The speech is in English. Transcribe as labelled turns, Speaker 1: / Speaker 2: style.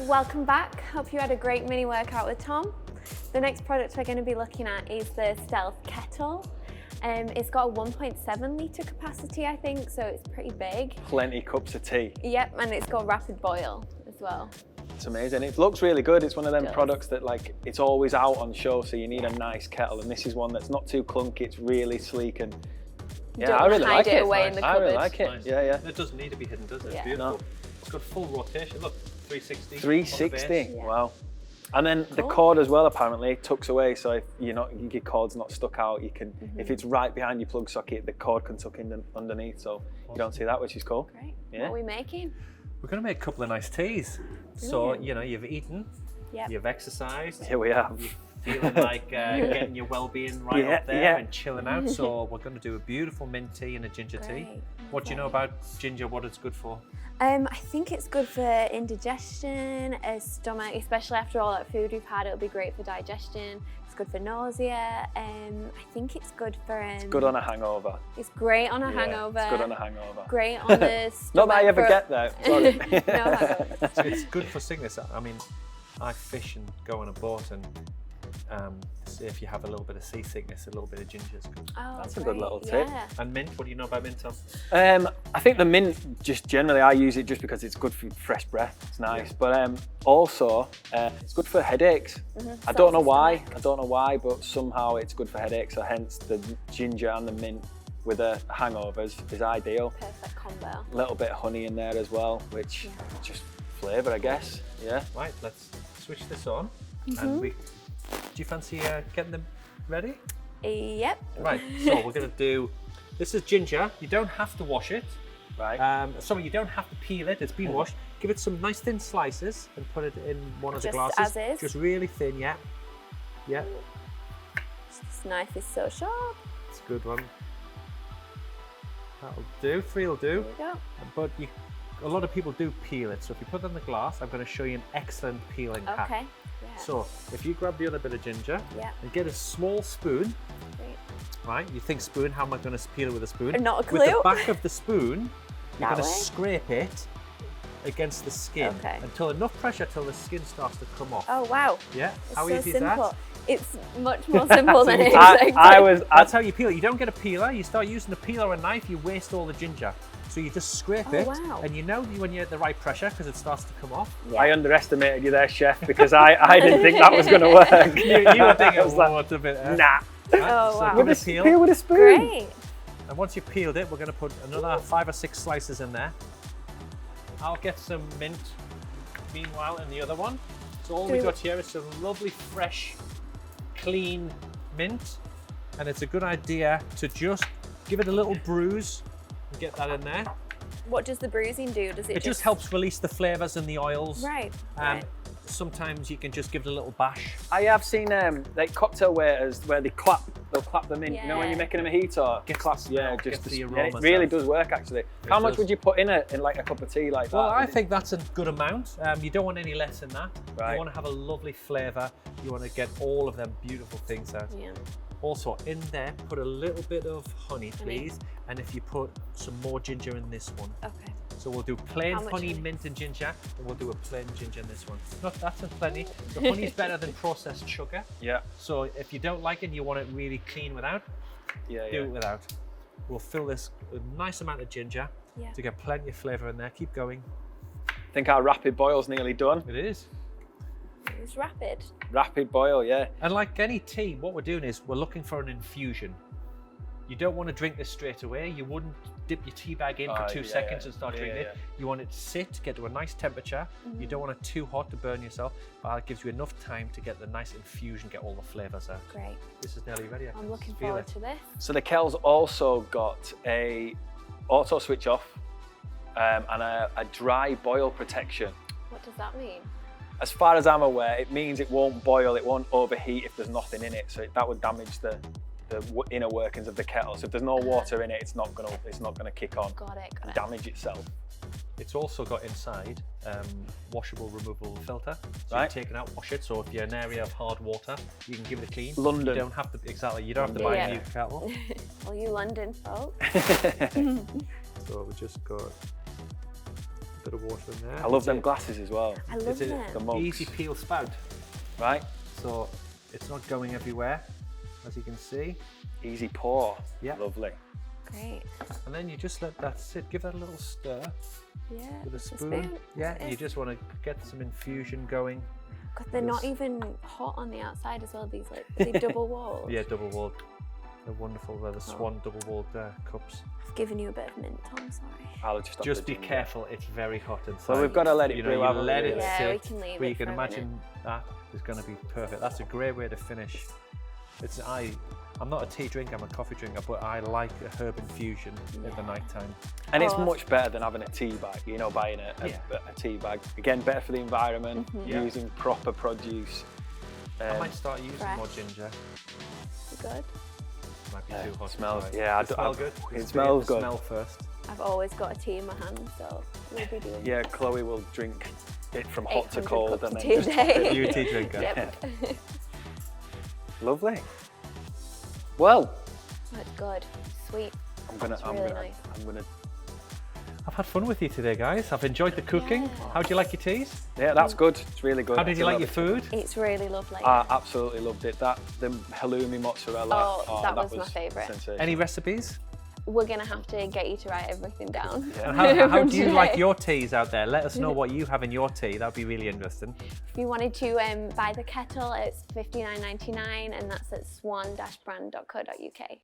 Speaker 1: welcome back. Hope you had a great mini workout with Tom. The next product we're going to be looking at is the Stealth Kettle. It's got a 1.7 litre capacity, I think, so it's pretty big.
Speaker 2: Plenty cups of tea.
Speaker 1: Yep, and it's got rapid boil as well.
Speaker 2: It's amazing. It looks really good. It's one of them products that, like, it's always out on show, so you need a nice kettle, and this is one that's not too clunky. It's really sleek, and yeah, I really like it.
Speaker 1: Away in the cupboard.
Speaker 2: I really like it.
Speaker 3: Nice.
Speaker 2: Yeah, yeah.
Speaker 3: It doesn't need to be hidden, does it?
Speaker 1: Yeah.
Speaker 3: It's beautiful.
Speaker 2: No.
Speaker 3: It's got full rotation. Look, 360.
Speaker 2: 360.
Speaker 1: Yeah.
Speaker 2: Wow. And then the cord as well, apparently tucks away, so if you're not, your cord's not stuck out, you can, if it's right behind your plug socket, the cord can tuck in underneath, so you don't see that, which is cool.
Speaker 1: Great.
Speaker 2: Yeah.
Speaker 1: What are we making?
Speaker 3: We're going to make a couple of nice teas. So, you know, you've eaten, you've exercised.
Speaker 2: Here we are.
Speaker 3: You're feeling like getting your well-being right up there and chilling out. So we're going to do a beautiful mint tea and a ginger tea. What do you know about ginger, what it's good for?
Speaker 1: I think it's good for indigestion, stomach, especially after all that food we've had. It'll be great for digestion. It's good for nausea. I think it's good for...
Speaker 2: It's good on a hangover.
Speaker 1: It's great on a hangover.
Speaker 2: It's good on a hangover.
Speaker 1: Great on the stomach.
Speaker 2: Not that I ever get there, sorry.
Speaker 1: No hangover.
Speaker 3: It's good for sickness. I mean, I fish and go on a boat, and see if you have a little bit of seasickness, a little bit of ginger is good.
Speaker 1: Oh,
Speaker 2: that's a good little tip.
Speaker 1: Yeah.
Speaker 3: And mint, what do you know about mint, Tom?
Speaker 2: I think the mint, just generally, I use it just because it's good for fresh breath. It's nice, but also it's good for headaches. I don't know why. But somehow it's good for headaches. So hence the ginger and the mint with the hangovers is ideal.
Speaker 1: Perfect combo.
Speaker 2: A little bit of honey in there as well, which just flavour, I guess. Yeah.
Speaker 3: Right, let's switch this on, and do you fancy getting them ready?
Speaker 1: Yep.
Speaker 3: Right, so we're going to do, this is ginger. You don't have to wash it.
Speaker 2: Right.
Speaker 3: Sorry, you don't have to peel it. It's been washed. Give it some nice thin slices and put it in one of the glasses.
Speaker 1: Just as is?
Speaker 3: Just really thin, yeah. Yeah.
Speaker 1: This knife is so sharp.
Speaker 3: It's a good one. That'll do. 3 will do.
Speaker 1: There we go.
Speaker 3: But a lot of people do peel it. So if you put it in the glass, I'm going to show you an excellent peeling hack.
Speaker 1: Okay. Yeah.
Speaker 3: So if you grab the other bit of ginger and get a small spoon, right? You think spoon, how am I going to peel it with a spoon?
Speaker 1: Not a clue.
Speaker 3: With the back of the spoon, you're going to
Speaker 1: way?
Speaker 3: scrape it against the skin until enough pressure till the skin starts to come off.
Speaker 1: Oh wow.
Speaker 3: Yeah.
Speaker 1: It's
Speaker 3: How
Speaker 1: so
Speaker 3: easy
Speaker 1: simple.
Speaker 3: is that?
Speaker 1: It's much more simple than it expected.
Speaker 3: That's how you peel it. You don't get a peeler. You start using a peeler or a knife, you waste all the ginger. So you just scrape it, and you know when you're at the right pressure because it starts to come off.
Speaker 1: Yeah.
Speaker 2: I underestimated you there, chef, because I didn't think that was going to work.
Speaker 3: you were thinking, what's a bit?
Speaker 2: Nah.
Speaker 1: Oh wow.
Speaker 2: With a peel with a spoon.
Speaker 1: Great.
Speaker 3: And once you've peeled it, we're going to put another 5 or 6 slices in there. I'll get some mint meanwhile in the other one. So all we've got here is some lovely, fresh, clean mint. And it's a good idea to just give it a little bruise and get that in there.
Speaker 1: What does the bruising do? Does it
Speaker 3: just helps release the flavours and the oils.
Speaker 1: Right.
Speaker 3: Sometimes you can just give it a little bash.
Speaker 2: I have seen like cocktail waiters where they'll clap them in. You know when you're making a mojito,
Speaker 3: the aroma.
Speaker 2: it really does work actually. How much would you put in like a cup of tea like that?
Speaker 3: Well, I think that's a good amount. You don't want any less than that.
Speaker 2: Right.
Speaker 3: You want to have a lovely flavour. You want to get all of them beautiful things out.
Speaker 1: Yeah.
Speaker 3: Also in there, put a little bit of honey, please. And if you put some more ginger in this one.
Speaker 1: Okay.
Speaker 3: So we'll do plain honey, mint and ginger, and we'll do a plain ginger in this one. That's plenty. The honey's better than processed sugar.
Speaker 2: Yeah.
Speaker 3: So if you don't like it, you want it really clean without, do it without. We'll fill this with a nice amount of ginger to get plenty of flavour in there. Keep going.
Speaker 2: I think our rapid boil's nearly done.
Speaker 3: It is.
Speaker 1: It's rapid.
Speaker 2: Rapid boil, yeah.
Speaker 3: And like any tea, what we're doing is we're looking for an infusion. You don't want to drink this straight away. You wouldn't dip your tea bag in for 2 seconds and start drinking it. You want it to sit, get to a nice temperature. You don't want it too hot to burn yourself, but it gives you enough time to get the nice infusion, get all the flavours out.
Speaker 1: Great.
Speaker 3: This is nearly ready.
Speaker 1: I'm looking forward to this.
Speaker 2: So the kettle's also got a auto switch off and a dry boil protection.
Speaker 1: What does that mean?
Speaker 2: As far as I'm aware, it means it won't boil, it won't overheat if there's nothing in it. So that would damage the inner workings of the kettle. So if there's no water in it, it's not gonna kick on.
Speaker 1: Got it.
Speaker 2: Damage itself.
Speaker 3: It's also got inside washable, removable filter. So
Speaker 2: Right.
Speaker 3: you take it out, wash it. So if you're in an area of hard water, you can give it a clean.
Speaker 2: London.
Speaker 3: You don't have to You don't have to buy a new kettle.
Speaker 1: All you London folk.
Speaker 3: So we just got bit of water in there.
Speaker 2: I love them glasses as well.
Speaker 1: I love
Speaker 3: It's
Speaker 1: them.
Speaker 2: The mugs.
Speaker 3: Easy peel spout,
Speaker 2: Right?
Speaker 3: so it's not going everywhere, as you can see.
Speaker 2: Easy pour.
Speaker 3: Yeah.
Speaker 2: Lovely.
Speaker 1: Great.
Speaker 3: And then you just let that sit. Give that a little stir
Speaker 1: Yeah.
Speaker 3: with a
Speaker 1: the
Speaker 3: spoon. Yeah,
Speaker 1: That's
Speaker 3: you
Speaker 1: it.
Speaker 3: just want to get some infusion going.
Speaker 1: God, they're not
Speaker 3: Yes.
Speaker 1: even hot on the outside as well. These like they double walled.
Speaker 3: Yeah, double walled. They're wonderful. They're the Swan double walled cups.
Speaker 1: I've given you a bit of mint, Tom. Sorry.
Speaker 2: I'll just,
Speaker 3: Just be careful, it's very hot inside.
Speaker 2: So we've got to let it
Speaker 3: you
Speaker 2: brew,
Speaker 3: know, you
Speaker 2: haven't
Speaker 3: let
Speaker 2: we?
Speaker 3: it
Speaker 1: Yeah,
Speaker 3: sit.
Speaker 1: we can leave
Speaker 3: but
Speaker 1: it
Speaker 3: you can
Speaker 1: for a
Speaker 3: imagine that is going to be perfect. That's a great way to finish. I'm not a tea drinker, I'm a coffee drinker, but I like a herb infusion in the night time.
Speaker 2: And it's
Speaker 1: Oh.
Speaker 2: much better than having a tea bag, you know, buying a tea bag. Again, better for the environment,
Speaker 3: Yeah.
Speaker 2: using proper produce.
Speaker 3: I might start using
Speaker 1: fresh.
Speaker 3: more ginger.
Speaker 1: Good.
Speaker 3: Might be
Speaker 2: Yeah,
Speaker 3: too hot.
Speaker 2: smells-
Speaker 3: inside.
Speaker 2: yeah,
Speaker 3: It smells good.
Speaker 2: it
Speaker 3: Let's
Speaker 2: smells
Speaker 3: get the
Speaker 2: good.
Speaker 3: Smell first.
Speaker 1: I've always got a tea in my hand, so we'll be doing.
Speaker 2: Yeah, Chloe will drink it from hot to
Speaker 1: 800
Speaker 2: cold
Speaker 1: cups
Speaker 2: and
Speaker 1: of
Speaker 2: then
Speaker 1: tea a
Speaker 2: just
Speaker 1: day.
Speaker 3: You a tea drinker?
Speaker 1: Yep.
Speaker 2: Lovely. Well,
Speaker 1: That's good. Sweet.
Speaker 2: I'm gonna
Speaker 3: I've had fun with you today, guys. I've enjoyed the cooking.
Speaker 1: Yeah.
Speaker 3: How do you like your teas?
Speaker 2: yeah, that's good. It's really good.
Speaker 3: How did you like your food?
Speaker 1: It's really lovely.
Speaker 2: I absolutely loved it. The halloumi mozzarella.
Speaker 1: Oh, that was my favourite.
Speaker 2: Sensational.
Speaker 3: Any recipes?
Speaker 1: We're gonna have to get you to write everything down.
Speaker 3: And how do you
Speaker 1: today.
Speaker 3: like your teas out there? Let us know what you have in your tea. That'd be really interesting.
Speaker 1: If you wanted to buy the kettle, it's $59.99, and that's at swan-brand.co.uk.